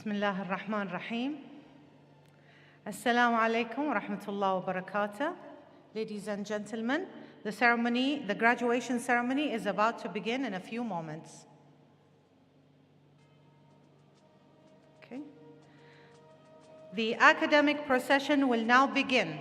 Bismillah ar-Rahman ar-Rahim. Assalamu alaikum wa rahmatullahi wa barakatuh. Ladies and gentlemen, the graduation ceremony is about to begin in a few moments. Okay. The academic procession will now begin.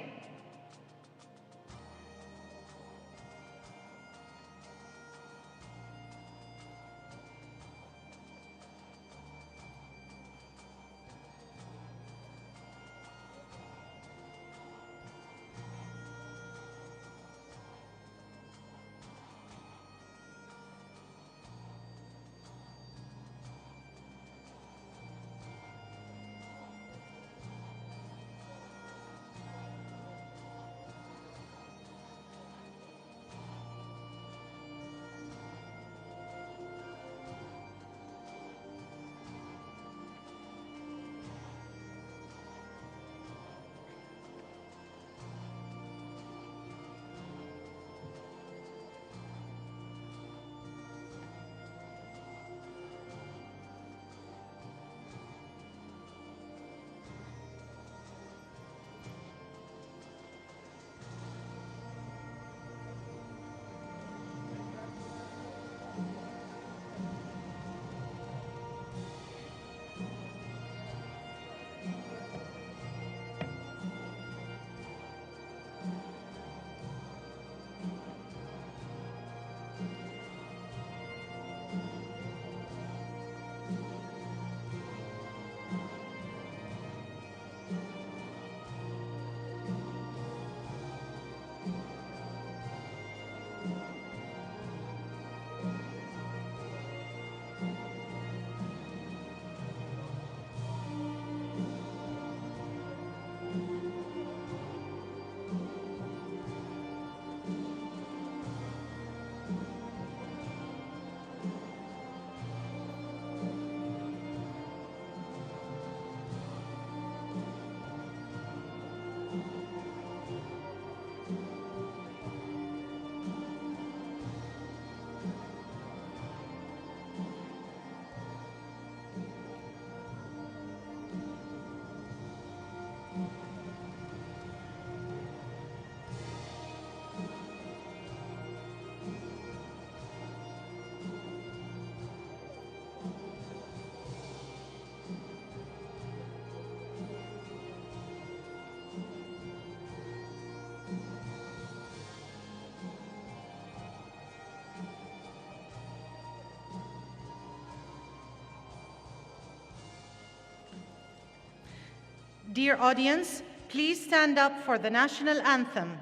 Dear audience, please stand up for the national anthem.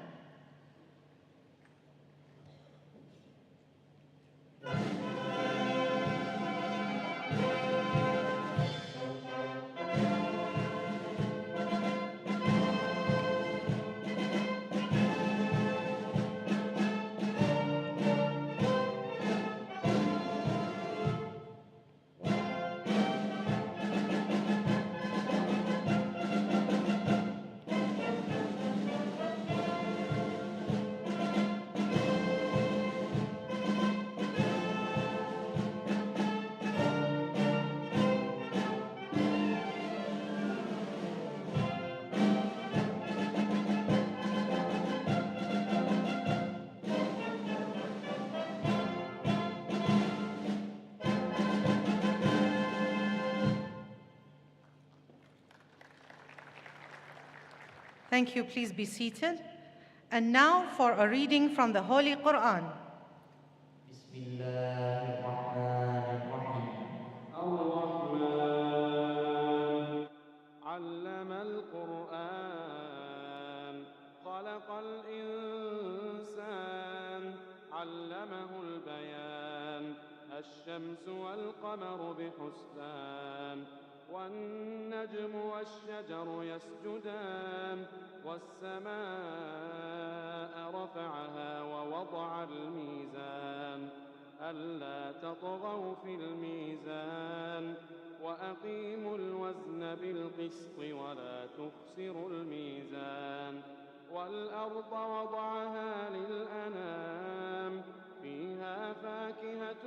Thank you. Please be seated. And now for a reading from the Holy Quran. الرحمن علم القرآن خلق الإنسان علمه البيان الشمس والقمر بحسبان والنجم والشجر يسجدان والسماء رفعها ووضع الميزان ألا تطغوا في الميزان وأقيموا الوزن بالقسط ولا تخسروا الميزان والأرض وضعها للأنام فيها فاكهة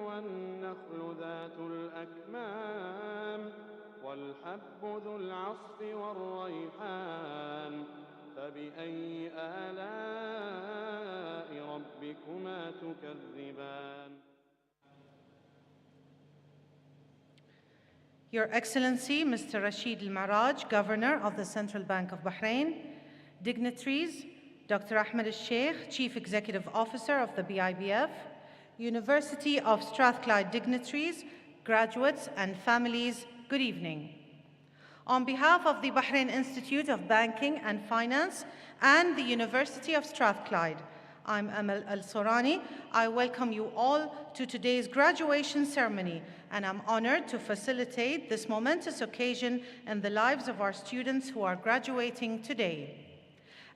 والنخل ذات الأكمام والحب ذو العصف والريحان فبأي آلاء ربكما تكذبان. Your Excellency, Mr. Rashid Al-Maraj, Governor of the Central Bank of Bahrain, dignitaries, Dr. Ahmed Al-Sheikh, Chief Executive Officer of the BIBF, University of Strathclyde dignitaries, graduates, and families, good evening. On behalf of the Bahrain Institute of Banking and Finance and the University of Strathclyde, I'm Amal Al-Sorani. I welcome you all to today's graduation ceremony, and I'm honored to facilitate this momentous occasion in the lives of our students who are graduating today.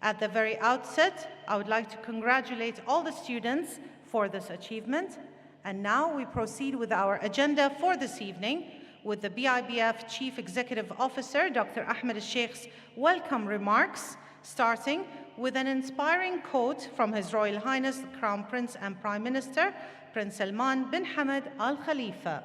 At the very outset, I would like to congratulate all the students for this achievement. And now we proceed with our agenda for this evening with the BIBF Chief Executive Officer, Dr. Ahmed Al-Sheikh's welcome remarks, starting with an inspiring quote from His Royal Highness the Crown Prince and Prime Minister, Prince Salman bin Hamad Al Khalifa.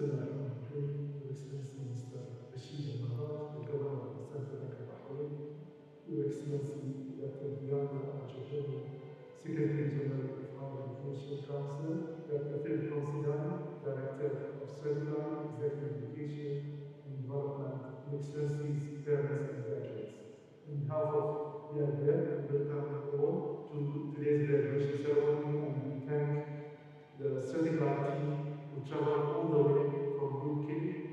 Your Excellency Mr. Rashid Al-Maraj, the Governor of the Central Bank of Bahrain, Your Excellency Dr. Diana Al-Jahani, Secretary General of Higher Education Council, Dr. Phil Considine, Director of Strathclyde, Executive Education and Development, Your Excellencies, parents and graduates. On behalf of the BIBF, we welcome you all to today's graduation ceremony, and we thank the Strathclyde team who traveled all the way from UK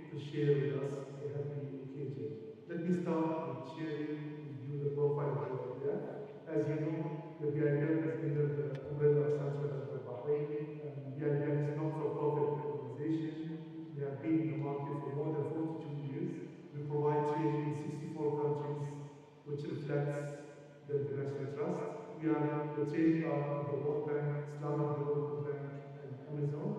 to share with us a happy occasion. Let me start with sharing with you the profile of the BIBF. As you know, the BIBF is under the umbrella of Central Bank of Bahrain, and BIBF is a not-for-profit organization. We have been in the market for more than 42 years. We provide training in 64 countries, which reflects the international trust. We are the trading arm of the World Bank, Islamic Development Bank, and Amazon.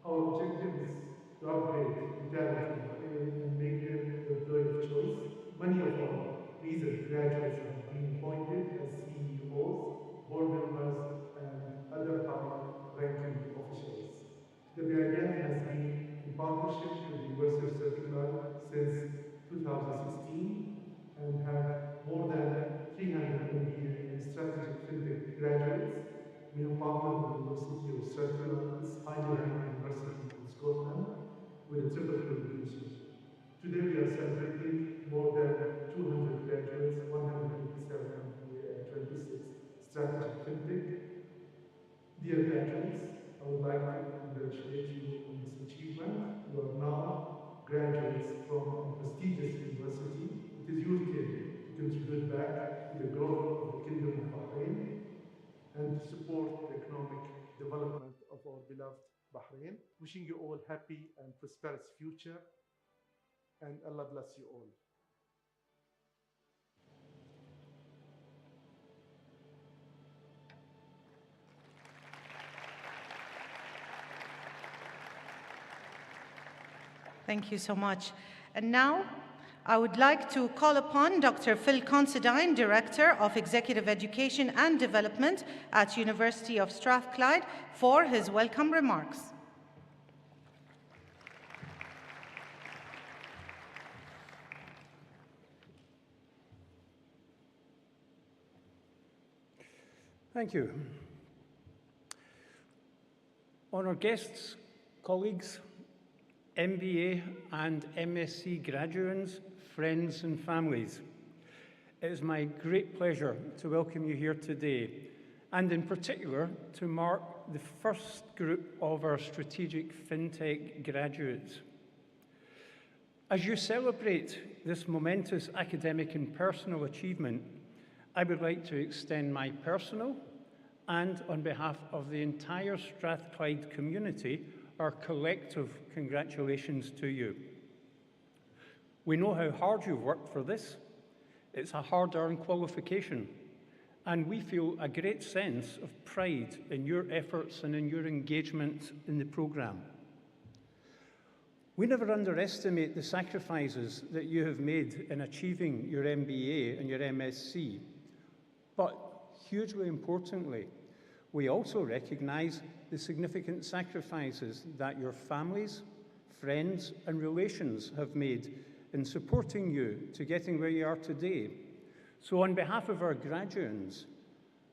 Our objective is to upgrade the talent in Bahrain and make them the employer of choice. Many of our recent graduates have been appointed as CEOs, board members, and other high-ranking officials. The BIBF has been in partnership with the University of Strathclyde since 2016 and have more than 300 MBA and strategic Fintech graduates. We have partnered with the University of Strathclyde, this highly ranked university in Scotland, with a triple accreditation. Today we are celebrating more than 200 graduates, 187 MBA and 26 strategic Fintech. Dear graduates, I would like to congratulate you on this achievement. You are now graduates from a prestigious university. It is your turn to contribute back to the growth of the Kingdom of Bahrain and to support the economic development of our beloved Bahrain. Wishing you all happy and prosperous future, and Allah bless you all. Thank you so much. And now, I would like to call upon Dr. Phil Considine, Director of Executive Education and Development at University of Strathclyde, for his welcome remarks. Thank you. Honoured guests, colleagues, MBA and MSc graduates, friends and families. It is my great pleasure to welcome you here today, and in particular to mark the first group of our strategic Fintech graduates. As you celebrate this momentous academic and personal achievement, I would like to extend my personal and, on behalf of the entire Strathclyde community, our collective congratulations to you. We know how hard you've worked for this. It's a hard-earned qualification, and we feel a great sense of pride in your efforts and in your engagement in the programme. We never underestimate the sacrifices that you have made in achieving your MBA and your MSc, but hugely importantly, we also recognise the significant sacrifices that your families, friends and relations have made in supporting you to getting where you are today. So on behalf of our graduates,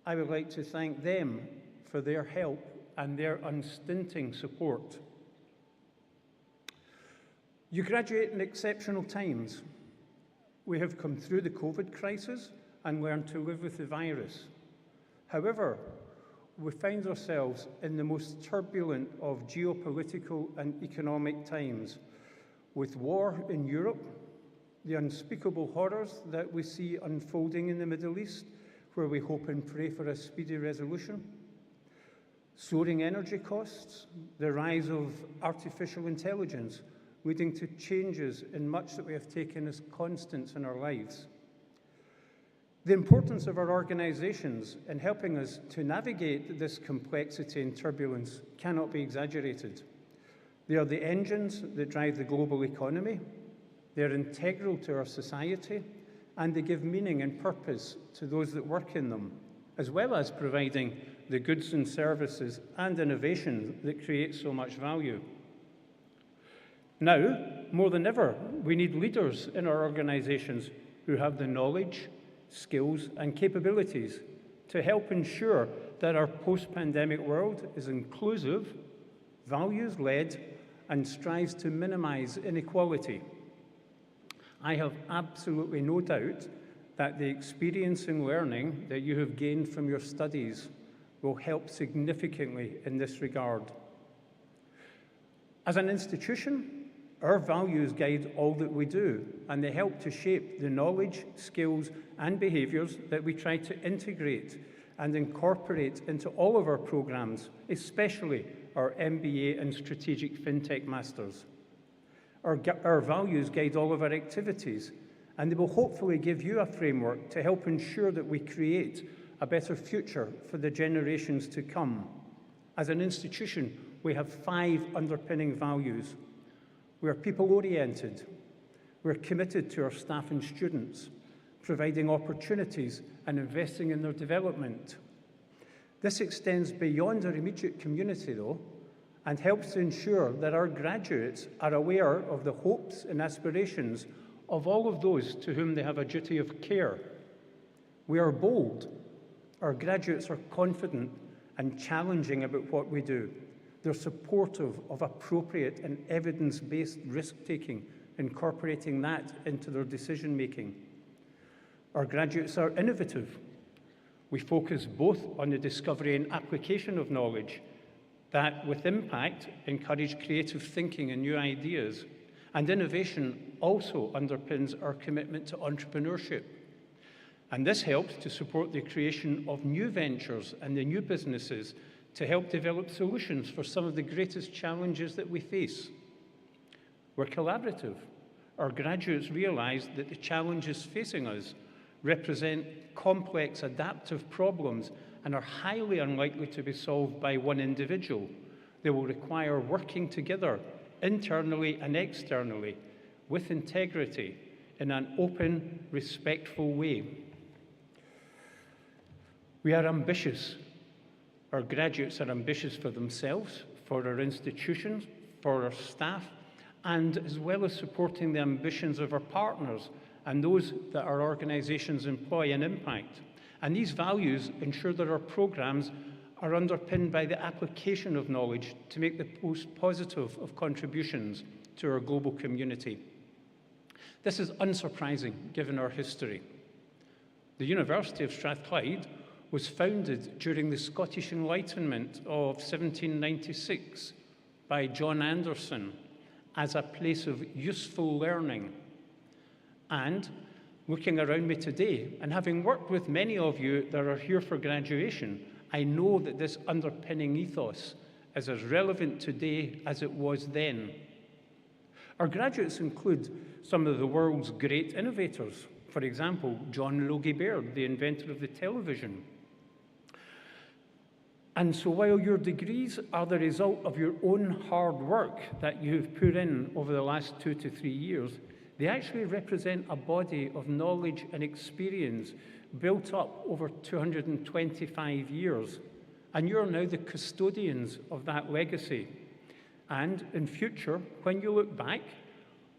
I would like to thank them for their help and their unstinting support. You graduate in exceptional times. We have come through the COVID crisis and learned to live with the virus. However, we find ourselves in the most turbulent of geopolitical and economic times, with war in Europe, the unspeakable horrors that we see unfolding in the Middle East, where we hope and pray for a speedy resolution, soaring energy costs, the rise of artificial intelligence, leading to changes in much that we have taken as constants in our lives. The importance of our organisations in helping us to navigate this complexity and turbulence cannot be exaggerated. They are the engines that drive the global economy, they are integral to our society, and they give meaning and purpose to those that work in them, as well as providing the goods and services and innovation that create so much value. Now, more than ever, we need leaders in our organisations who have the knowledge, skills and capabilities to help ensure that our post-pandemic world is inclusive, values-led, and strives to minimise inequality. I have absolutely no doubt that the experience and learning that you have gained from your studies will help significantly in this regard. As an institution, our values guide all that we do, and they help to shape the knowledge, skills, and behaviours that we try to integrate and incorporate into all of our programmes, especially our MBA and Strategic Fintech Masters. Our values guide all of our activities, and they will hopefully give you a framework to help ensure that we create a better future for the generations to come. As an institution, we have 5 underpinning values. We are people-oriented. We're committed to our staff and students, providing opportunities and investing in their development. This extends beyond our immediate community, though, and helps to ensure that our graduates are aware of the hopes and aspirations of all of those to whom they have a duty of care. We are bold. Our graduates are confident and challenging about what we do. They're supportive of appropriate and evidence-based risk-taking, incorporating that into their decision-making. Our graduates are innovative. We focus both on the discovery and application of knowledge that, with impact, encourage creative thinking and new ideas. And innovation also underpins our commitment to entrepreneurship. And this helps to support the creation of new ventures and the new businesses to help develop solutions for some of the greatest challenges that we face. We're collaborative. Our graduates realise that the challenges facing us represent complex adaptive problems and are highly unlikely to be solved by one individual. They will require working together, internally and externally, with integrity, in an open, respectful way. We are ambitious. Our graduates are ambitious for themselves, for our institutions, for our staff, and as well as supporting the ambitions of our partners and those that our organisations employ and impact. And these values ensure that our programmes are underpinned by the application of knowledge to make the most positive of contributions to our global community. This is unsurprising given our history. The University of Strathclyde was founded during the Scottish Enlightenment of 1796 by John Anderson as a place of useful learning. And looking around me today, and having worked with many of you that are here for graduation, I know that this underpinning ethos is as relevant today as it was then. Our graduates include some of the world's great innovators. For example, John Logie Baird, the inventor of the television. And so while your degrees are the result of your own hard work that you've put in over the last 2 to 3 years, they actually represent a body of knowledge and experience built up over 225 years. And you're now the custodians of that legacy. And in future, when you look back,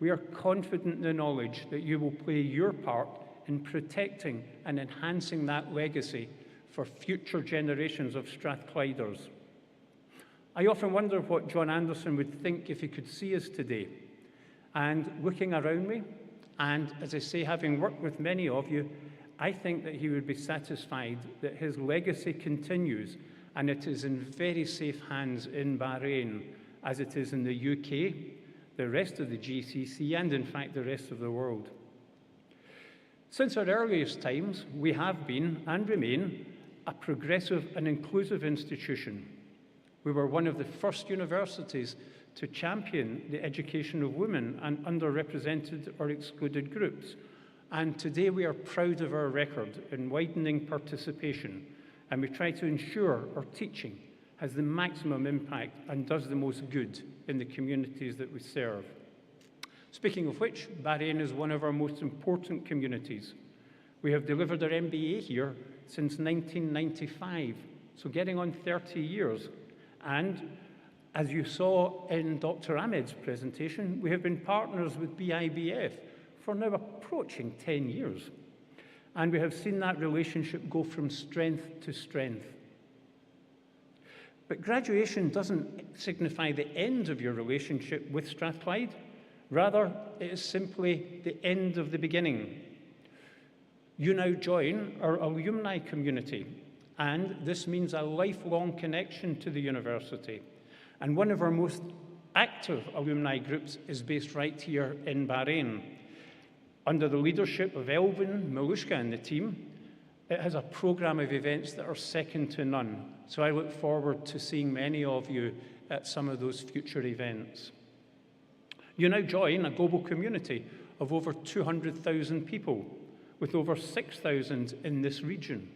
we are confident in the knowledge that you will play your part in protecting and enhancing that legacy for future generations of Strathclyders. I often wonder what John Anderson would think if he could see us today. And looking around me, and as I say, having worked with many of you, I think that he would be satisfied that his legacy continues and it is in very safe hands in Bahrain, as it is in the UK, the rest of the GCC, and in fact the rest of the world. Since our earliest times, we have been and remain a progressive and inclusive institution. We were one of the first universities to champion the education of women and underrepresented or excluded groups. And today we are proud of our record in widening participation, and we try to ensure our teaching has the maximum impact and does the most good in the communities that we serve. Speaking of which, Bahrain is one of our most important communities. We have delivered our MBA here since 1995, so getting on 30 years. And as you saw in Dr. Ahmed's presentation, we have been partners with BIBF for now approaching 10 years. And we have seen that relationship go from strength to strength. But graduation doesn't signify the end of your relationship with Strathclyde. Rather, it is simply the end of the beginning. You now join our alumni community, and this means a lifelong connection to the university. And one of our most active alumni groups is based right here in Bahrain. Under the leadership of Elvin, Malushka and the team, it has a program of events that are second to none. So I look forward to seeing many of you at some of those future events. You now join a global community of over 200,000 people, with over 6,000 in this region.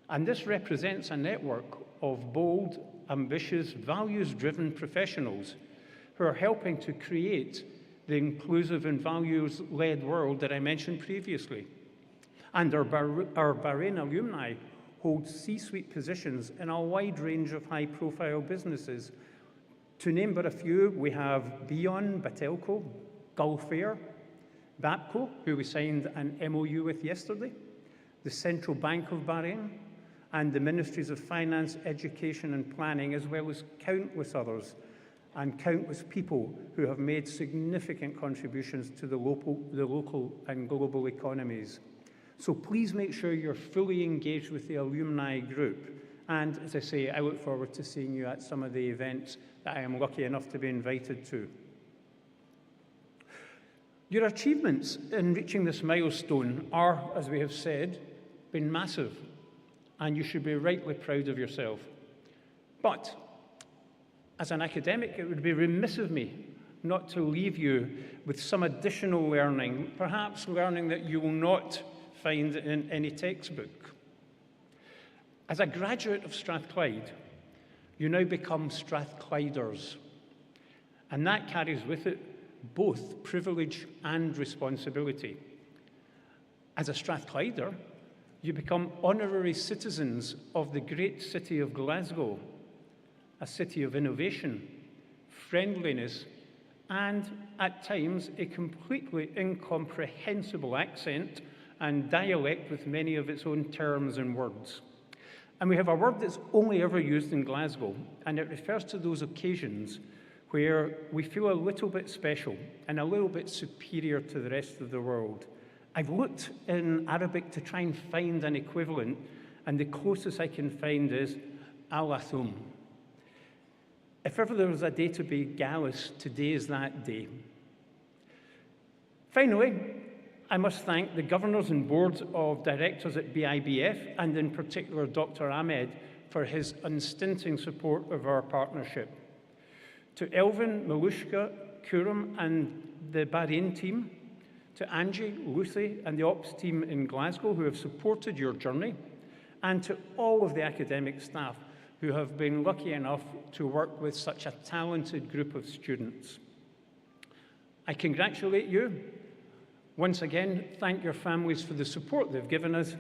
And this represents a network of bold, ambitious, values-driven professionals who are helping to create the inclusive and values-led world that I mentioned previously. And our Bahrain alumni hold C-suite positions in a wide range of high-profile businesses. To name but a few, we have Bion, Batelco, Gulfair, BAPCO, who we signed an MOU with yesterday, the Central Bank of Bahrain, and the Ministries of Finance, Education and Planning, as well as countless others, and countless people who have made significant contributions to the local and global economies. So please make sure you're fully engaged with the alumni group. And as I say, I look forward to seeing you at some of the events that I am lucky enough to be invited to. Your achievements in reaching this milestone are, as we have said, been massive, and you should be rightly proud of yourself. But as an academic, it would be remiss of me not to leave you with some additional learning, perhaps learning that you will not find in any textbook. As a graduate of Strathclyde, you now become Strathclyders, and that carries with it both privilege and responsibility. As a Strathclyder, you become honorary citizens of the great city of Glasgow, a city of innovation, friendliness, and at times a completely incomprehensible accent and dialect with many of its own terms and words. And we have a word that's only ever used in Glasgow, and it refers to those occasions where we feel a little bit special and a little bit superior to the rest of the world. I've looked in Arabic to try and find an equivalent, and the closest I can find is Alathum. If ever there was a day to be gallus, today is that day. Finally, I must thank the governors and boards of directors at BIBF, and in particular Dr. Ahmed, for his unstinting support of our partnership. To Elvin, Malushka, Kuram and the Bahrain team, to Angie, Lucy and the ops team in Glasgow who have supported your journey, and to all of the academic staff who have been lucky enough to work with such a talented group of students. I congratulate you. Once again, thank your families for the support they've given us,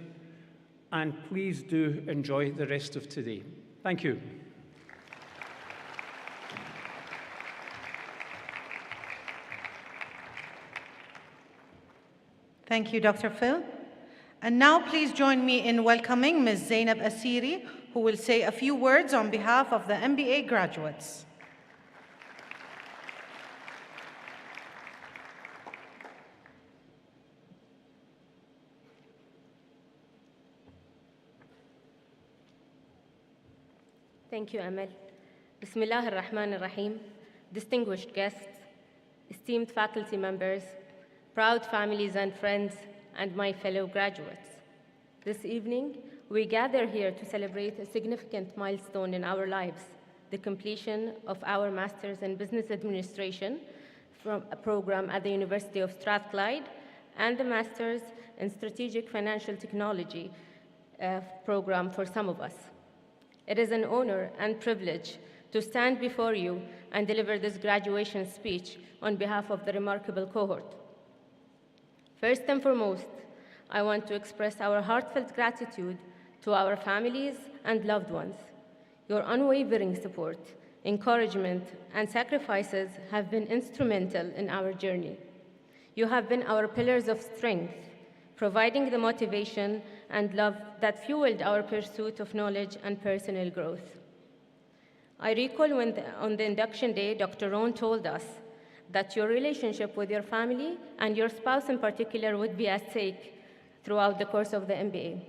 and please do enjoy the rest of today. Thank you. Thank you, Dr. Phil. And now please join me in welcoming Ms. Zainab Asiri, who will say a few words on behalf of the MBA graduates. Thank you, Amal. Bismillah ar-Rahman ar-Rahim. Distinguished guests, esteemed faculty members, proud families and friends, and my fellow graduates. This evening, we gather here to celebrate a significant milestone in our lives, the completion of our Master's in Business Administration from a program at the University of Strathclyde and the Master's in Strategic Financial Technology program for some of us. It is an honor and privilege to stand before you and deliver this graduation speech on behalf of the remarkable cohort. First and foremost, I want to express our heartfelt gratitude to our families and loved ones. Your unwavering support, encouragement, and sacrifices have been instrumental in our journey. You have been our pillars of strength, providing the motivation and love that fueled our pursuit of knowledge and personal growth. I recall when on the induction day, Dr. Rohn told us that your relationship with your family and your spouse in particular would be at stake throughout the course of the MBA.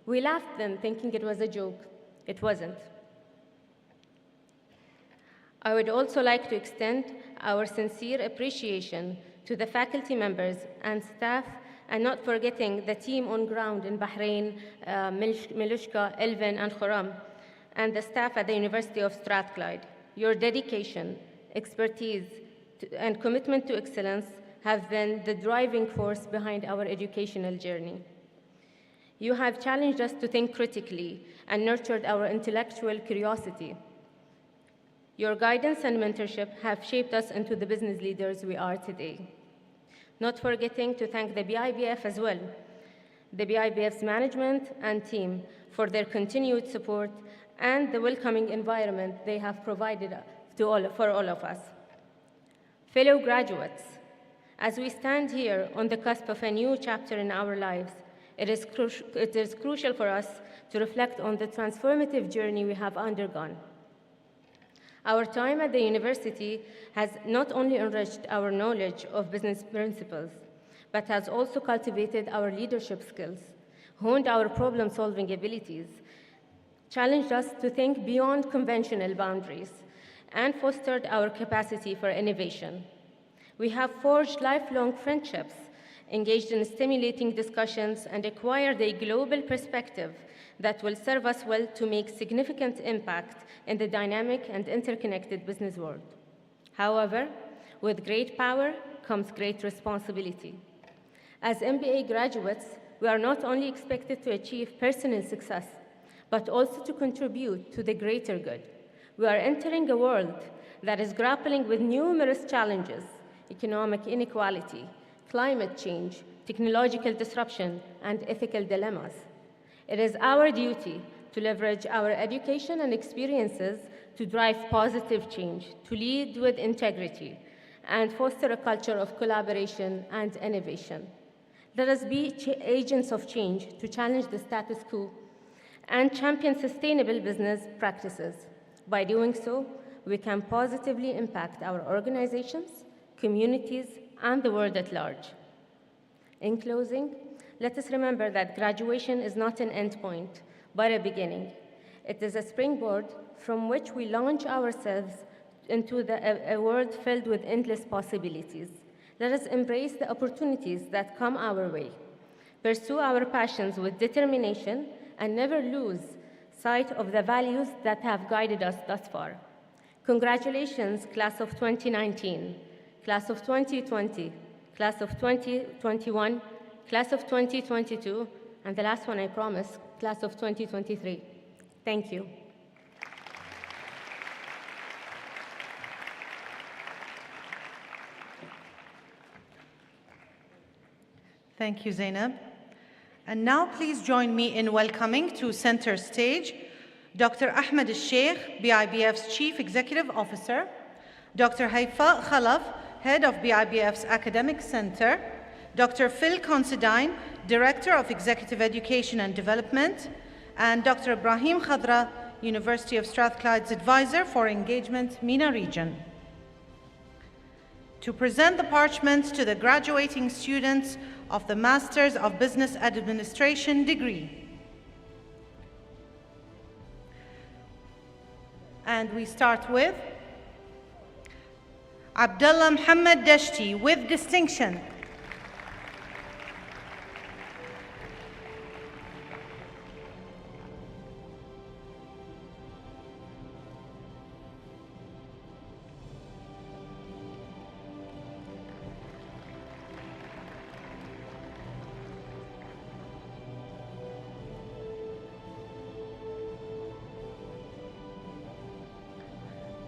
We laughed then, thinking it was a joke. It wasn't. I would also like to extend our sincere appreciation to the faculty members and staff, and not forgetting the team on ground in Bahrain, Milushka, Elvin, and Khuram, and the staff at the University of Strathclyde. Your dedication, expertise, and commitment to excellence have been the driving force behind our educational journey. You have challenged us to think critically and nurtured our intellectual curiosity. Your guidance and mentorship have shaped us into the business leaders we are today. Not forgetting to thank the BIBF as well, the BIBF's management and team for their continued support and the welcoming environment they have provided for all of us. Fellow graduates, as we stand here on the cusp of a new chapter in our lives, it is crucial for us to reflect on the transformative journey we have undergone. Our time at the university has not only enriched our knowledge of business principles, but has also cultivated our leadership skills, honed our problem-solving abilities, challenged us to think beyond conventional boundaries, and fostered our capacity for innovation. We have forged lifelong friendships, engaged in stimulating discussions, and acquired a global perspective that will serve us well to make significant impact in the dynamic and interconnected business world. However, with great power comes great responsibility. As MBA graduates, we are not only expected to achieve personal success, but also to contribute to the greater good. We are entering a world that is grappling with numerous challenges: economic inequality, climate change, technological disruption, and ethical dilemmas. It is our duty to leverage our education and experiences to drive positive change, to lead with integrity, and foster a culture of collaboration and innovation. Let us be agents of change to challenge the status quo and champion sustainable business practices. By doing so, we can positively impact our organizations, communities, and the world at large. In closing, let us remember that graduation is not an endpoint, but a beginning. It is a springboard from which we launch ourselves into a world filled with endless possibilities. Let us embrace the opportunities that come our way, pursue our passions with determination, and never lose sight of the values that have guided us thus far. Congratulations, class of 2019, class of 2020, class of 2021, class of 2022, and the last one I promise, class of 2023. Thank you. Thank you, Zainab. And now please join me in welcoming to center stage Dr. Ahmed Al-Sheikh, BIBF's Chief Executive Officer, Dr. Haifa Khalaf, Head of BIBF's Academic Center, Dr. Phil Considine, Director of Executive Education and Development, and Dr. Ibrahim Khadra, University of Strathclyde's Advisor for Engagement, MENA Region, to present the parchments to the graduating students of the Masters of Business Administration degree. And we start with Abdullah Muhammad Dashti with distinction.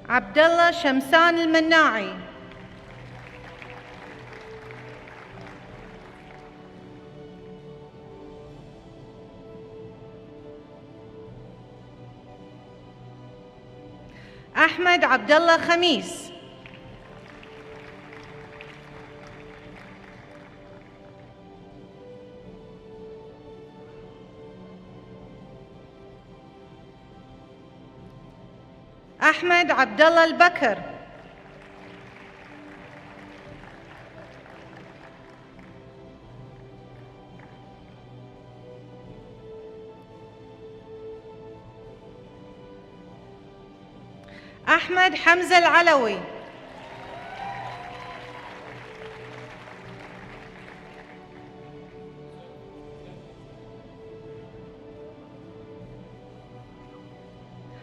Abdullah Shamsan Al-Manna'i. Ahmed Abdullah Khamis. Ahmed Abdullah Al-Bakr. Ahmed Hamza Al-Alawi.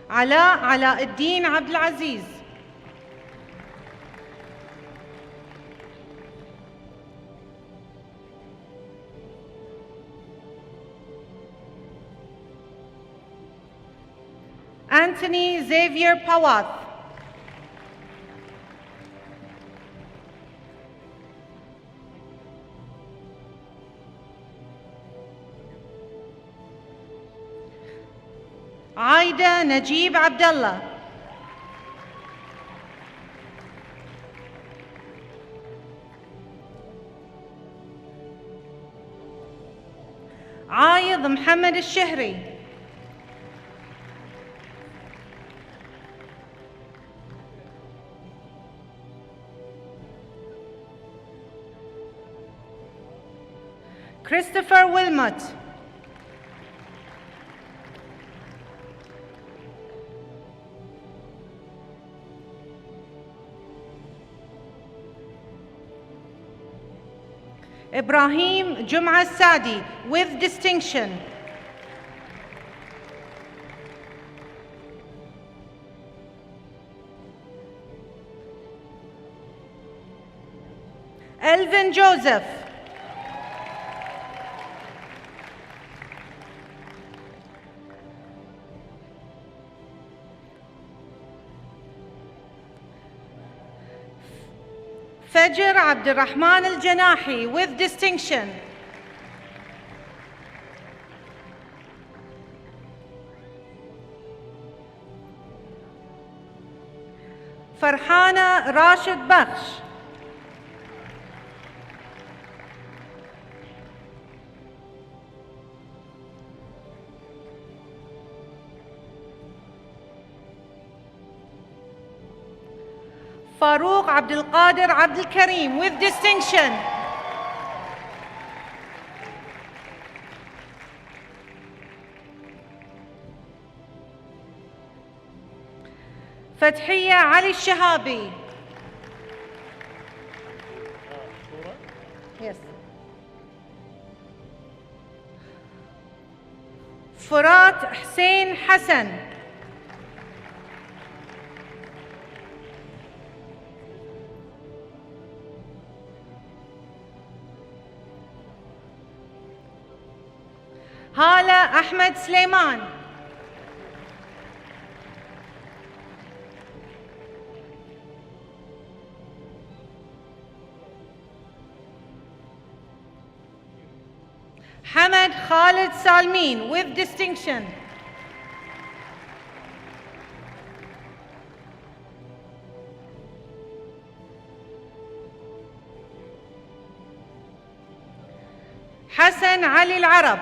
علاء الدين عبد العزيز. Anthony Xavier Pawath. Aida Najib Abdullah. Ayed Muhammad Al-Shehri. Christopher Wilmot. Ibrahim Jum'a Sadi with distinction. Elvin Joseph. Fajr Abdurrahman Al-Janahi with distinction. Farhana Rashid Bakhsh. Farouk Abdul Qadir Abdul Karim with distinction. Fathiya Ali Shahabi. Yes. Furat Hussein Hassan. Hala Ahmed Suleiman. Hamad Khalid Salmin with distinction. Hassan Ali Al-Arab.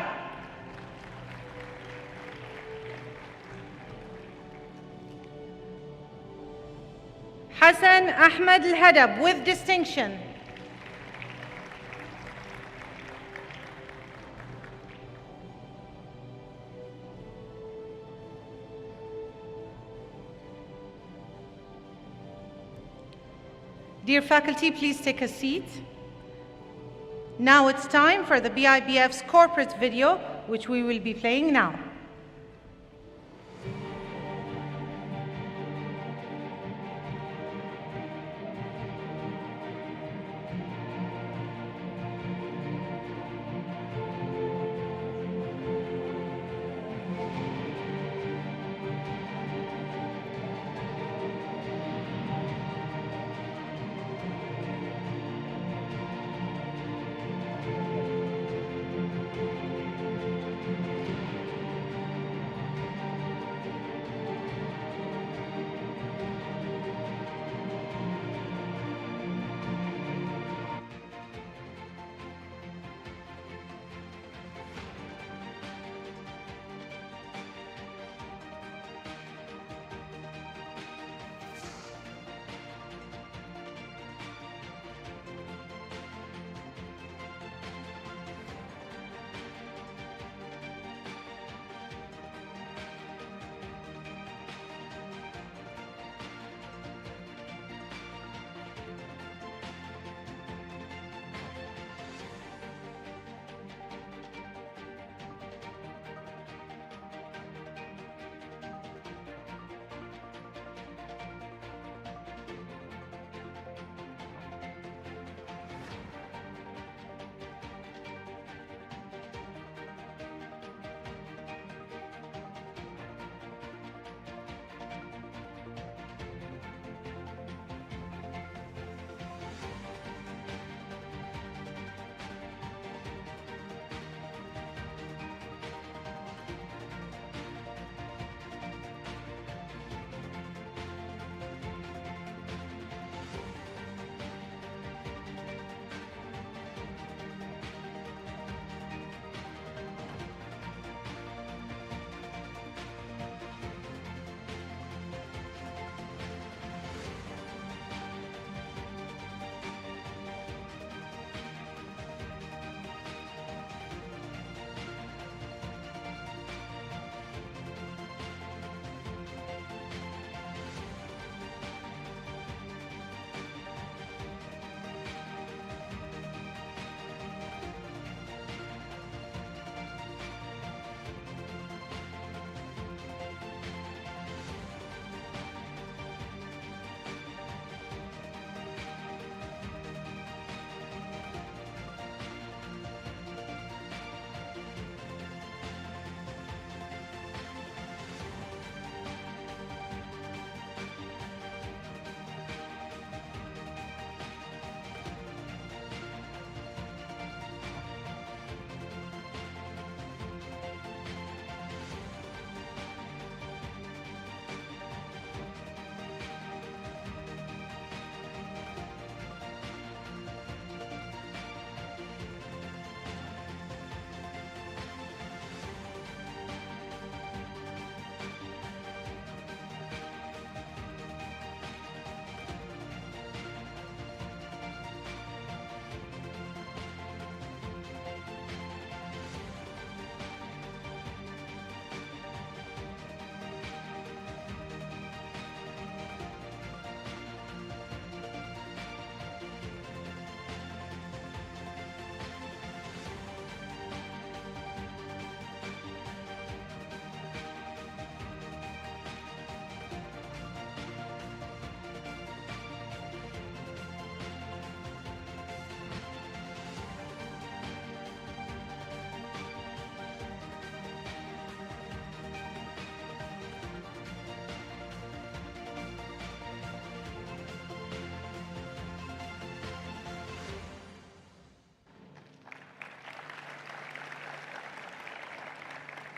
Hassan Ahmed Al-Hadab with distinction. Dear faculty, please take a seat. Now it's time for the BIBF's corporate video, which we will be playing now.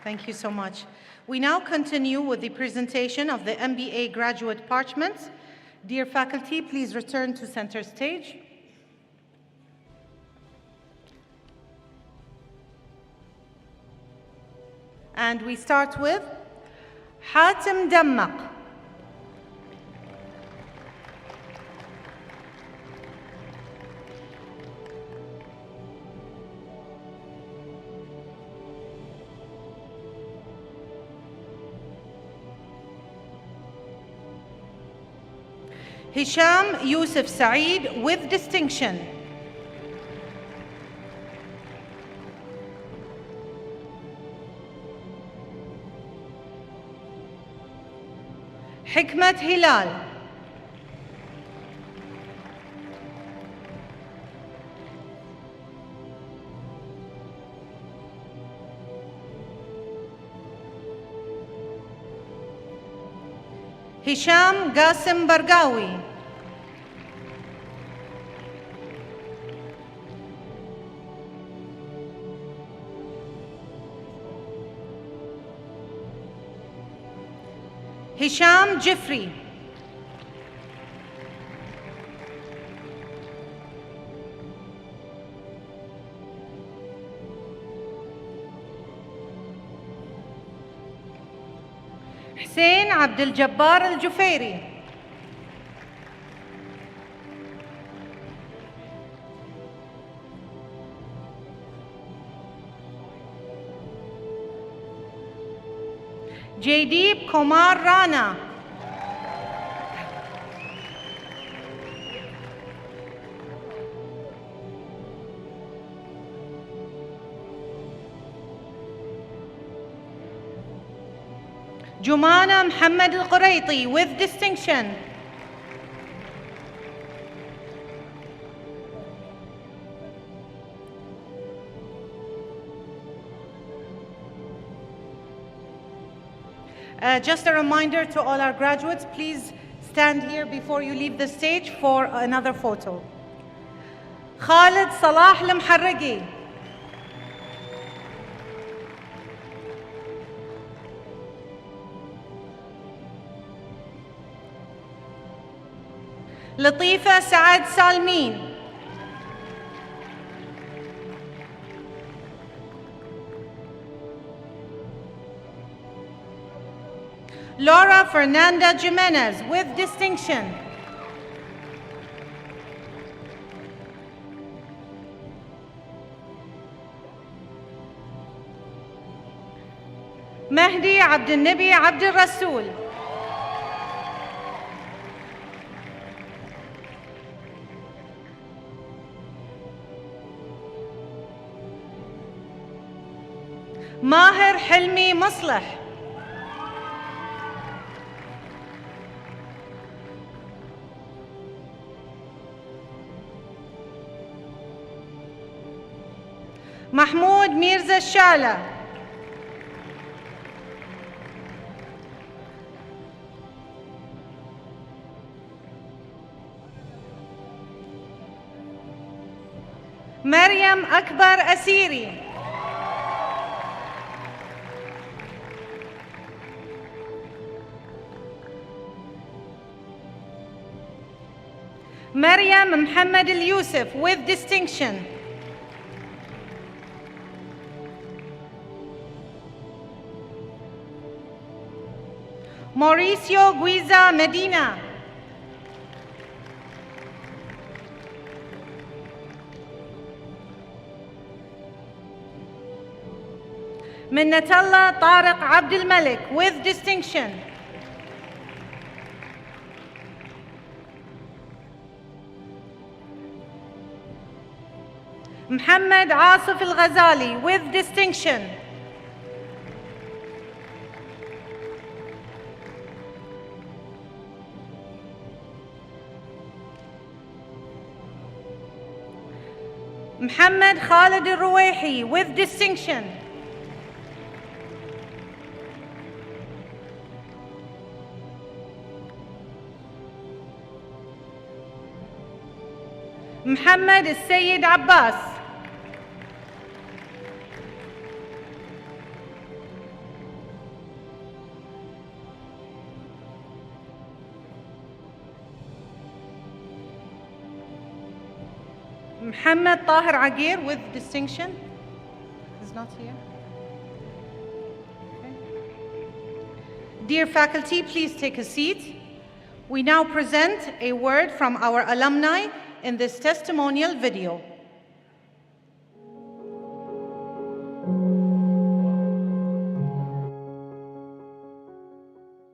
Thank you so much. We now continue with the presentation of the MBA graduate parchments. Dear faculty, please return to center stage. And we start with Hatem Dammaq. Hisham Yusuf Saeed with distinction. Hikmat Hilal. Hisham Qasim Bargawi. Hisham Jifri. Hussein Abdul Jabbar Al Jufairi. Jaydeep Kumar Rana. Jumana Muhammad Al-Quraiti with distinction. Just a reminder to all our graduates, please stand here before you leave the stage for another photo. Khalid Salah Al-Muharrigi. Latifa Saad Salmin. Laura Fernanda Jimenez with distinction. Mahdi Abdul Nabi Abdul Rasul. Maher Hilmi Masleh. Mahmoud Mirza Shala. Maryam Akbar Asiri. Maryam Muhammad Al-Yusuf with distinction. Mauricio Guiza Medina. Minnatallah Tariq Abdul Malik with distinction. Muhammad Asif Al-Ghazali with distinction. Muhammad Khalid Al-Ruwaihi with distinction. Muhammad Al-Sayyid Abbas. Muhammad Tahir Agir with distinction. Is not here. Okay. Dear faculty, please take a seat. We now present a word from our alumni in this testimonial video.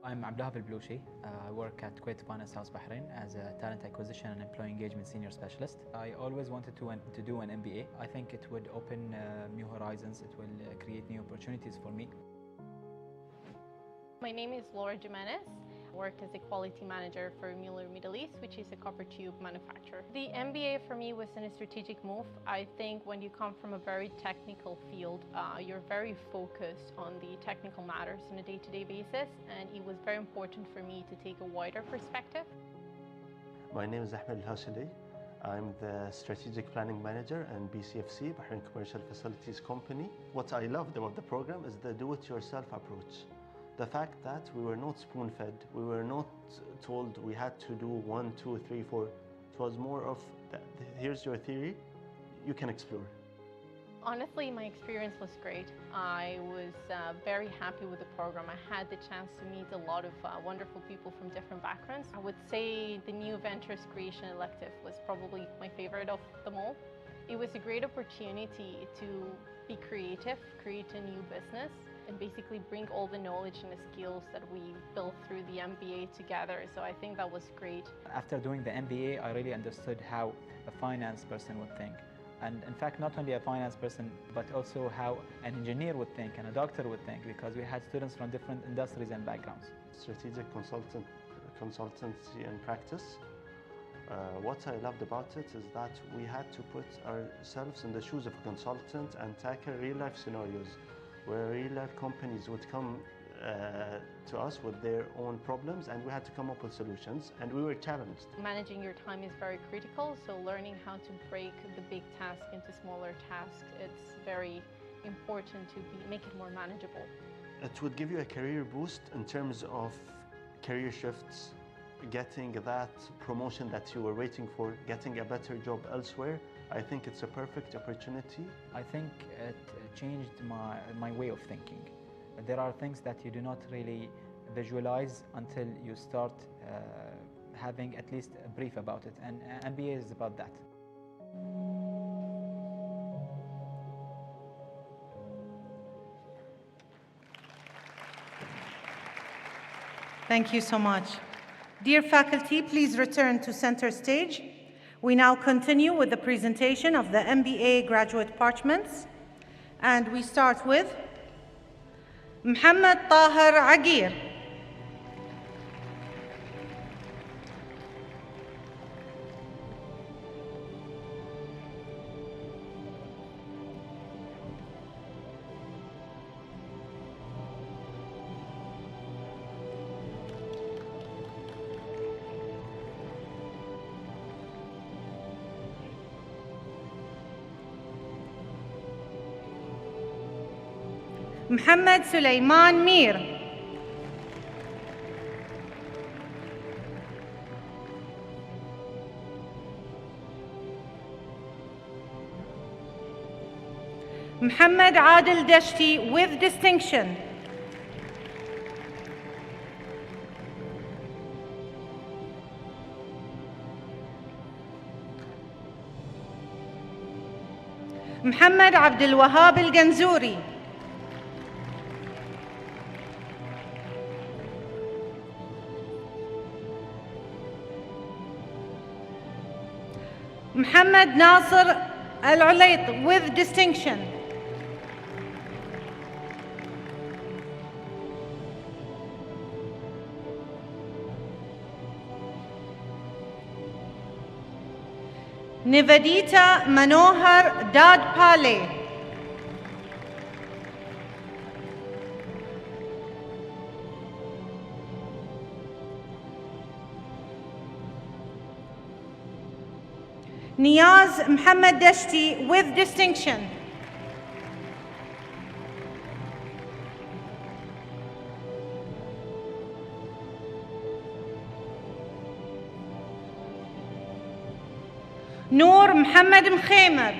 I'm Abdullah Al-Blushi. I work at Kuwait Finance House Bahrain as a talent acquisition and employee engagement senior specialist. I always wanted to do an MBA. I think it would open new horizons. It will create new opportunities for me. My name is Laura Jimenez. I work as a quality manager for Mueller Middle East, which is a copper tube manufacturer. The MBA for me was a strategic move. I think when you come from a very technical field, you're very focused on the technical matters on a day-to-day basis, and it was very important for me to take a wider perspective. My name is Ahmed Al-Hawsili. I'm the Strategic Planning Manager and BCFC, Bahrain Commercial Facilities Company. What I loved about the program is the do-it-yourself approach. The fact that we were not spoon-fed, we were not told we had to do 1, 2, 3, 4. It was more of, here's your theory, you can explore. Honestly, my experience was great. I was very happy with the program. I had the chance to meet a lot of wonderful people from different backgrounds. I would say the new Ventures Creation elective was probably my favorite of them all. It was a great opportunity to be creative, create a new business, and basically bring all the knowledge and the skills that we built through the MBA together. So I think that was great. After doing the MBA, I really understood how a finance person would think. And in fact, not only a finance person, but also how an engineer would think and a doctor would think, because we had students from different industries and backgrounds. Strategic consultancy and practice. What I loved about it is that we had to put ourselves in the shoes of a consultant and tackle real-life scenarios, where real-life companies would come to us with their own problems, and we had to come up with solutions, and we were challenged. Managing your time is very critical, so learning how to break the big task into smaller tasks, it's very important to make it more manageable. It would give you a career boost in terms of career shifts, getting that promotion that you were waiting for, getting a better job elsewhere. I think it's a perfect opportunity. I think it changed my way of thinking. There are things that you do not really visualize until you start having at least a brief about it, and MBA is about that. Thank you so much. Dear faculty, please return to center stage. We now continue with the presentation of the MBA graduate parchments, and we start with Muhammad Tahir Agir. محمد سليمان مير. محمد عادل دشتي with distinction. محمد عبد الوهاب الجنزوري. محمد ناصر العليط with distinction. Nivedita Manohar Dadpale. Niyaz Muhammad Deshti with distinction. نور محمد مخيمر.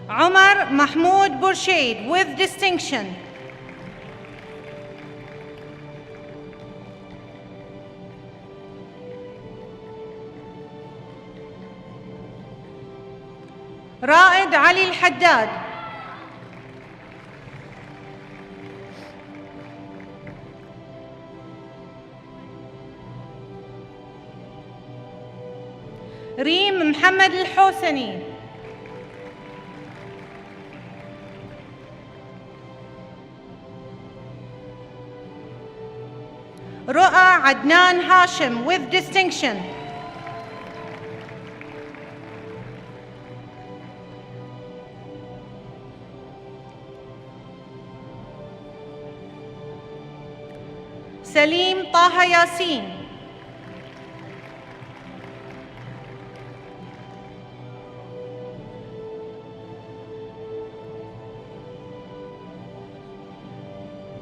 عمر محمود برشيد with distinction. رائد علي الحداد. ريم محمد الحوسني. رؤى عدنان هاشم with distinction. سليم طه ياسين.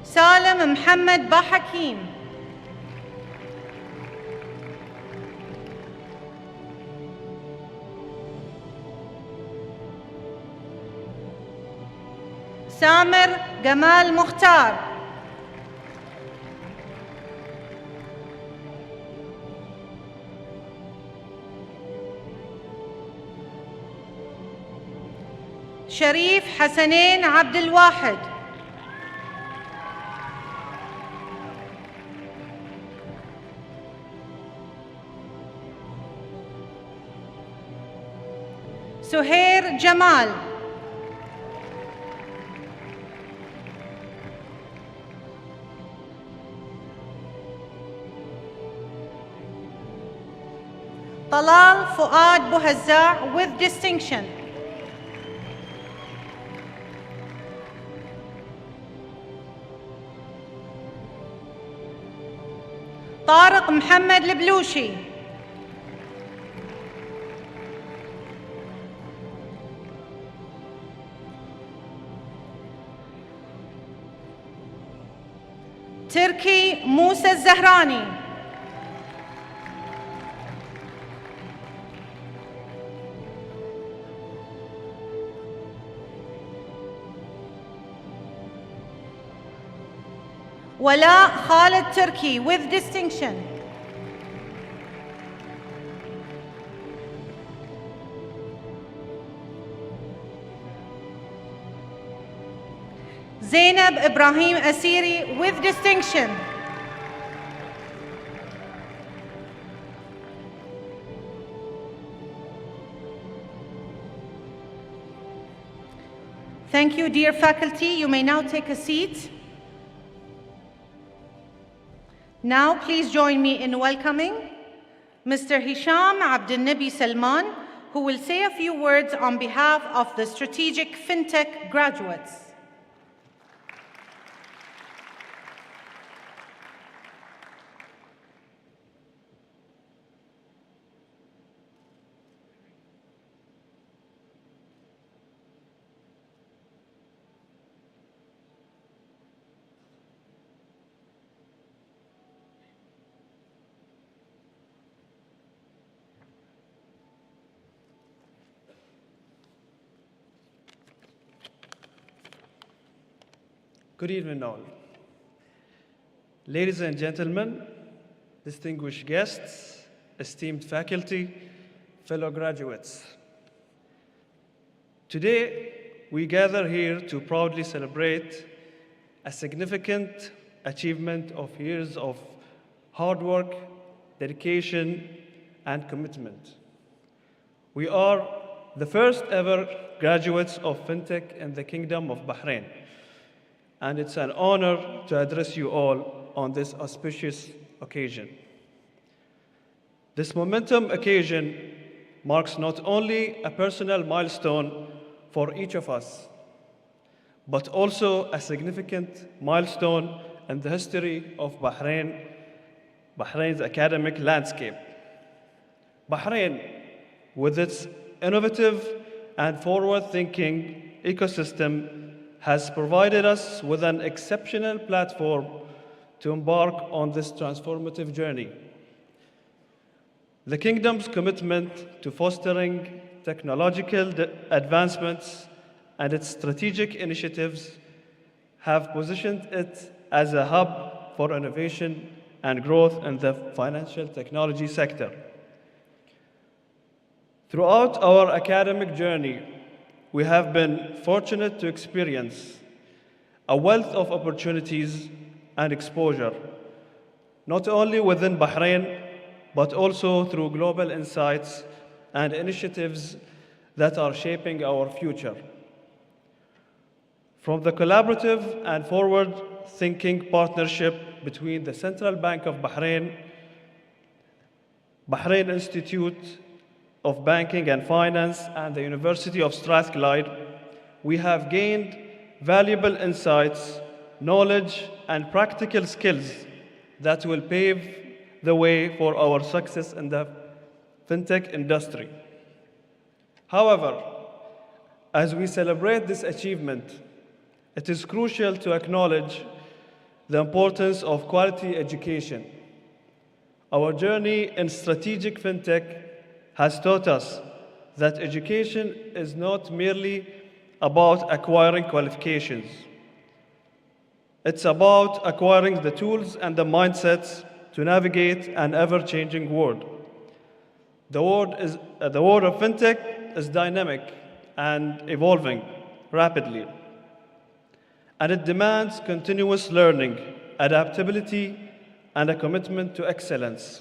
سالم محمد بحكيم. سامر جمال مختار. شريف حسنين عبد الواحد. سهير جمال. طلال فؤاد بوهزاع with distinction. طارق محمد البلوشي. تركي موسى الزهراني. ولاء خالد تركي with distinction. زينب إبراهيم أسيري with distinction. Thank you, dear faculty. You may now take a seat. Now, please join me in welcoming Mr. Hisham Abdel Nabi Salman, who will say a few words on behalf of the Strategic Fintech graduates. Good evening, all. Ladies and gentlemen, distinguished guests, esteemed faculty, fellow graduates. Today, we gather here to proudly celebrate a significant achievement of years of hard work, dedication, and commitment. We are the first ever graduates of Fintech in the Kingdom of Bahrain, and it's an honor to address you all on this auspicious occasion. This momentum occasion marks not only a personal milestone for each of us, but also a significant milestone in the history of Bahrain's academic landscape. Bahrain, with its innovative and forward-thinking ecosystem, has provided us with an exceptional platform to embark on this transformative journey. The Kingdom's commitment to fostering technological advancements and its strategic initiatives have positioned it as a hub for innovation and growth in the financial technology sector. Throughout our academic journey, we have been fortunate to experience a wealth of opportunities and exposure, not only within Bahrain, but also through global insights and initiatives that are shaping our future. From the collaborative and forward-thinking partnership between the Central Bank of Bahrain, Bahrain Institute of Banking and Finance, and the University of Strathclyde, we have gained valuable insights, knowledge, and practical skills that will pave the way for our success in the fintech industry. However, as we celebrate this achievement, it is crucial to acknowledge the importance of quality education. Our journey in strategic fintech has taught us that education is not merely about acquiring qualifications. It's about acquiring the tools and the mindsets to navigate an ever-changing world. The world of fintech is dynamic and evolving rapidly, and it demands continuous learning, adaptability, and a commitment to excellence.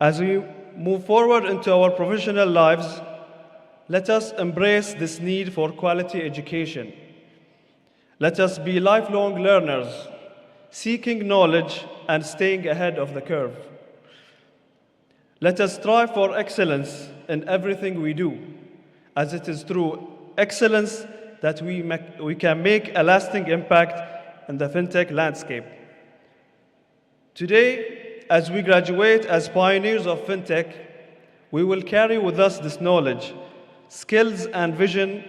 As we move forward into our professional lives, let us embrace this need for quality education. Let us be lifelong learners, seeking knowledge and staying ahead of the curve. Let us strive for excellence in everything we do, as it is through excellence that we can make a lasting impact in the fintech landscape. Today, as we graduate as pioneers of fintech, we will carry with us this knowledge, skills, and vision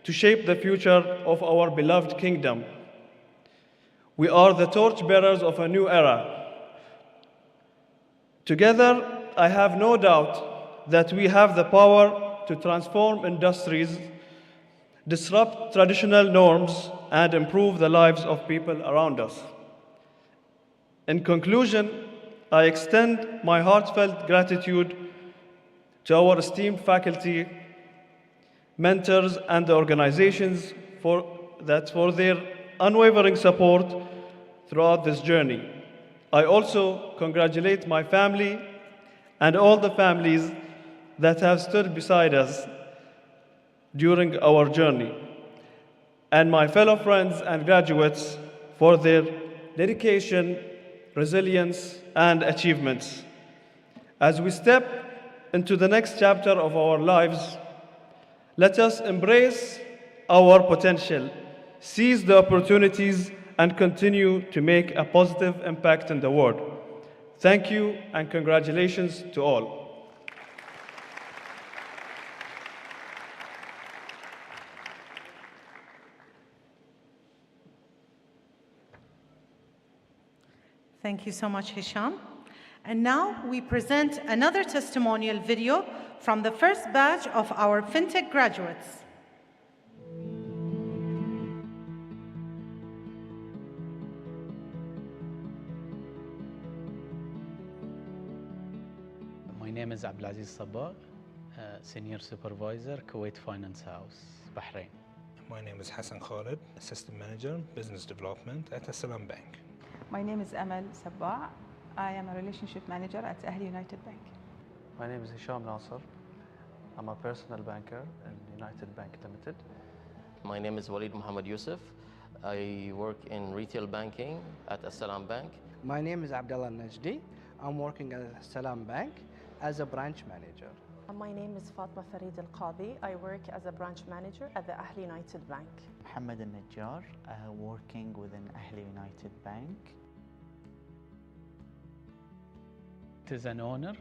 to shape the future of our beloved kingdom. We are the torchbearers of a new era. Together, I have no doubt that we have the power to transform industries, disrupt traditional norms, and improve the lives of people around us. In conclusion, I extend my heartfelt gratitude to our esteemed faculty, mentors, and the organizations for their unwavering support throughout this journey. I also congratulate my family and all the families that have stood beside us during our journey, and my fellow friends and graduates for their dedication, resilience, and achievements. As we step into the next chapter of our lives, let us embrace our potential, seize the opportunities, and continue to make a positive impact in the world. Thank you, and congratulations to all. Thank you so much, Hisham. And now we present another testimonial video from the first batch of our FinTech graduates. My name is Abdulaziz Sabah, Senior Supervisor, Kuwait Finance House, Bahrain. My name is Hassan Khalid, Assistant Manager, Business Development at Assalam Bank. My name is Amal Sabah. I am a Relationship Manager at Ahli United Bank. My name is Hisham Nasser. I'm a personal banker in United Bank Limited. My name is Walid Muhammad Yusuf. I work in retail banking at Assalam Bank. My name is Abdullah Najdi. I'm working at Assalam Bank as a branch manager. My name is Fatma Farid Al-Qadi. I work as a branch manager at the Ahli United Bank. Muhammad Al-Najjar, working within Ahli United Bank. It is an honor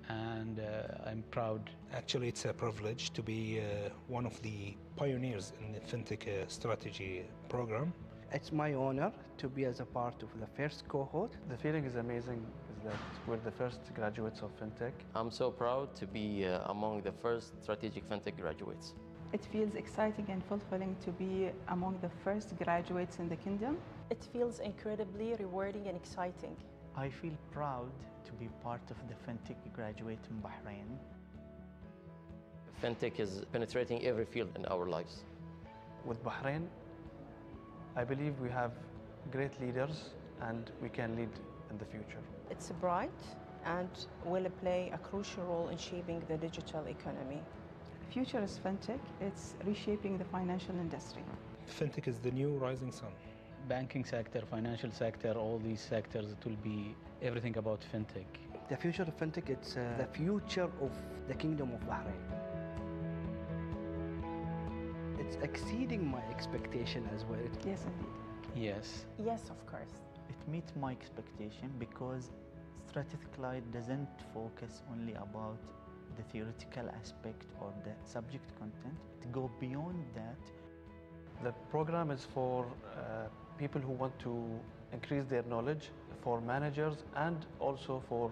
and I'm proud. Actually, it's a privilege to be one of the pioneers in the Fintech strategy program. It's my honor to be as a part of the first cohort. The feeling is amazing, is that we're the first graduates of Fintech. I'm so proud to be among the first strategic Fintech graduates. It feels exciting and fulfilling to be among the first graduates in the kingdom. It feels incredibly rewarding and exciting. I feel proud to be part of the Fintech graduate in Bahrain. Fintech is penetrating every field in our lives. With Bahrain, I believe we have great leaders and we can lead in the future. It's bright and will play a crucial role in shaping the digital economy. Future is Fintech. It's reshaping the financial industry. Fintech is the new rising sun. Banking sector, financial sector, all these sectors, it will be everything about Fintech. The future of Fintech, it's the future of the Kingdom of Bahrain. It's exceeding my expectation as well. Yes, indeed. Yes. Yes, of course. It meets my expectation because Strathclyde doesn't focus only about the theoretical aspect or the subject content. It goes beyond that. The program is for people who want to increase their knowledge, for managers, and also for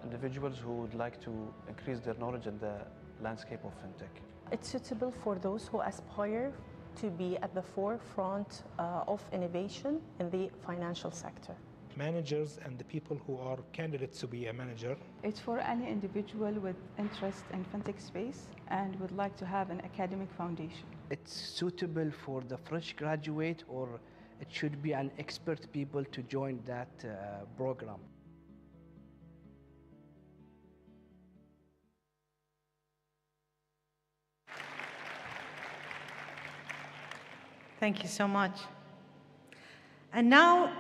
individuals who would like to increase their knowledge in the landscape of Fintech. It's suitable for those who aspire to be at the forefront of innovation in the financial sector. Managers and the people who are candidates to be a manager. It's for any individual with interest in Fintech space and would like to have an academic foundation. It's suitable for the fresh graduate, or it should be an expert people to join that program. Thank you so much. And now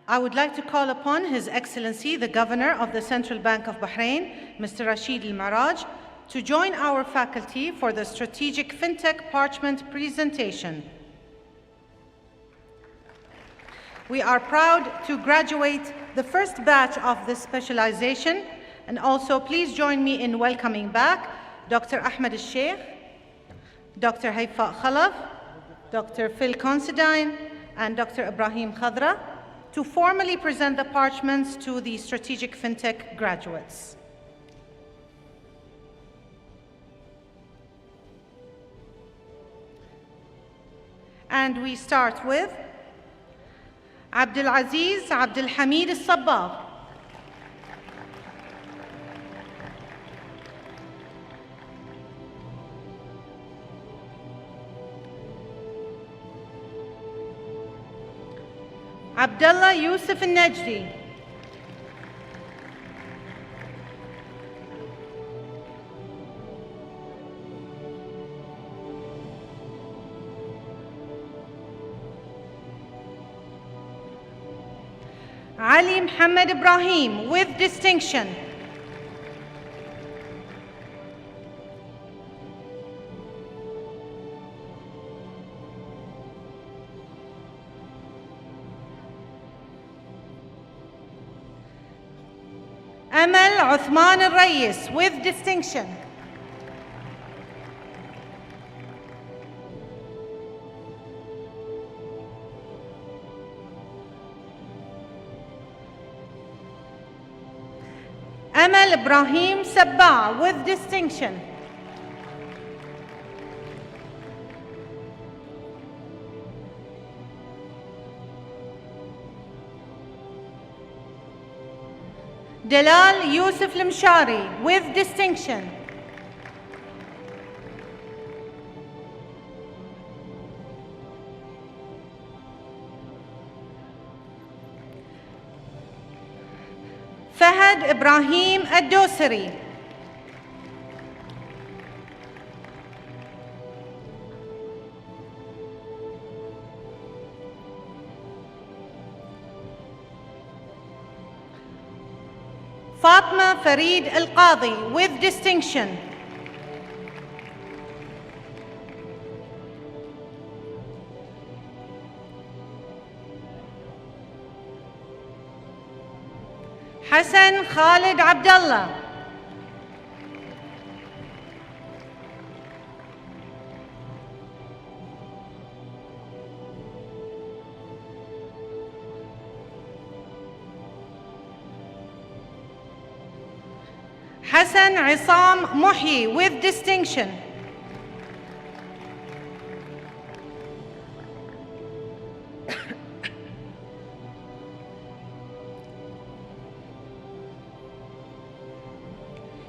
I would like to call upon His Excellency, the Governor of the Central Bank of Bahrain, Mr. Rashid Al-Maraj, to join our faculty for the Strategic Fintech Parchment presentation. We are proud to graduate the first batch of this specialization, and also please join me in welcoming back Dr. Ahmed Al-Sheikh, Dr. Haifa Khalaf, Dr. Phil Considine, and Dr. Ibrahim Khadra to formally present the parchments to the Strategic Fintech graduates. And we start with Abdul Aziz Abdul Hamid Al-Sabbagh. Abdullah Yusuf Al-Najdi. Ali Muhammad Ibrahim with distinction. Amal Uthman Al-Rayis with distinction. Amal Ibrahim Sabba with distinction. Dalal Yusuf Al-Mshari with distinction. Fahad Ibrahim Ad-Dosari. Fatma Farid Al-Qadi with distinction. Hassan Khalid Abdullah. Hassan Isam Muhi with distinction.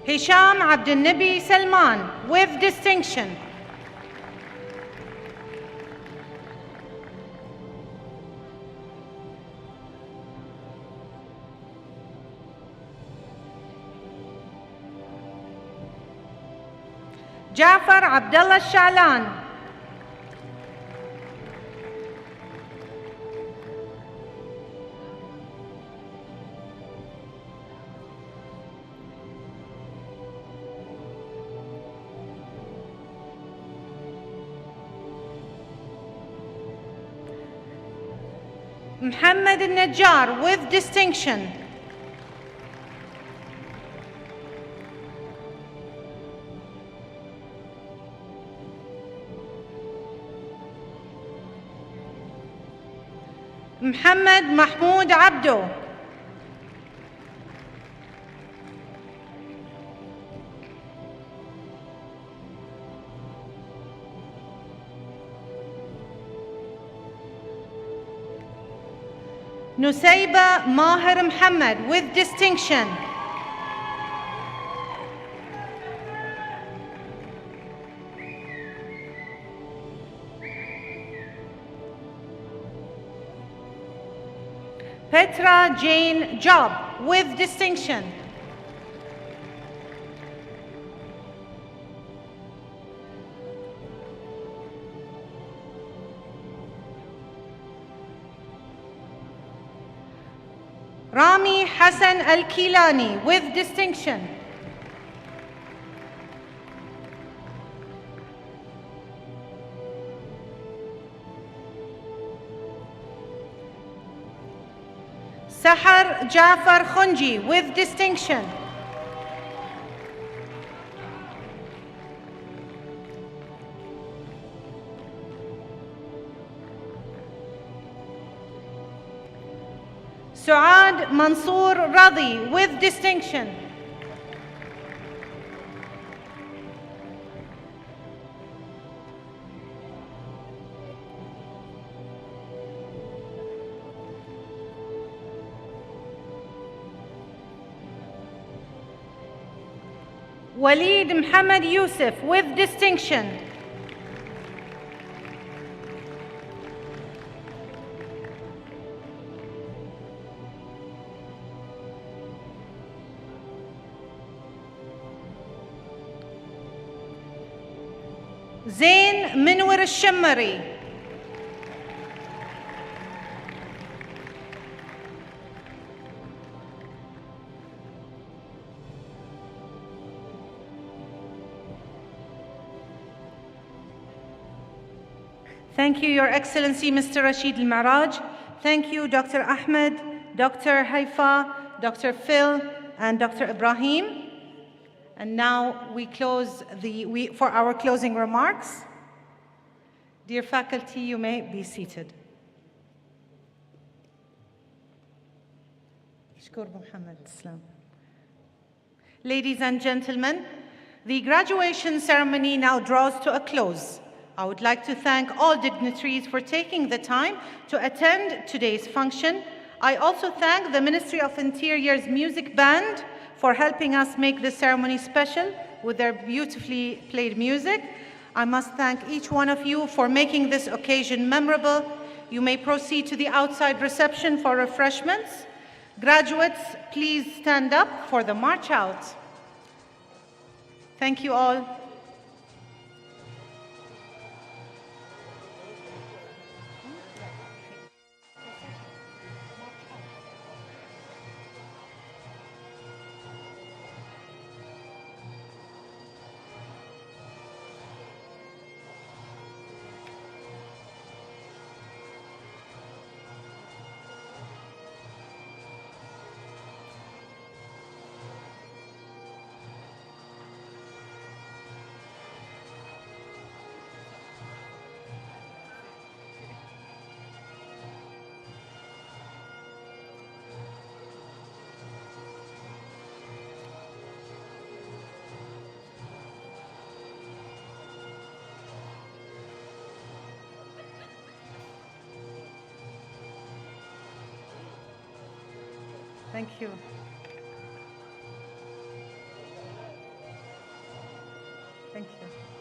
Hisham Abdulnabi Salman with distinction. Jafar Abdullah Shalan. Muhammad al-Najjar with distinction. Muhammad Mahmoud Abdo. Nusayba Mahir Muhammad with distinction. Petra Jane Job with distinction. Rami Hassan Al-Kilani with distinction. Sahar Jafar Khunji with distinction. Suad Mansoor Radhi with distinction. Walid Muhammad Yusuf with distinction. Zain Minwar Al-Shammari. Thank you, Your Excellency, Mr. Rashid Al-Maraj. Thank you, Dr. Ahmed, Dr. Haifa, Dr. Phil, and Dr. Ibrahim. And now we close for our closing remarks. Dear faculty, you may be seated. Ladies and gentlemen, the graduation ceremony now draws to a close. I would like to thank all dignitaries for taking the time to attend today's function. I also thank the Ministry of Interior's music band for helping us make this ceremony special with their beautifully played music. I must thank each one of you for making this occasion memorable. You may proceed to the outside reception for refreshments. Graduates, please stand up for the march out. Thank you all. Thank you. Thank you.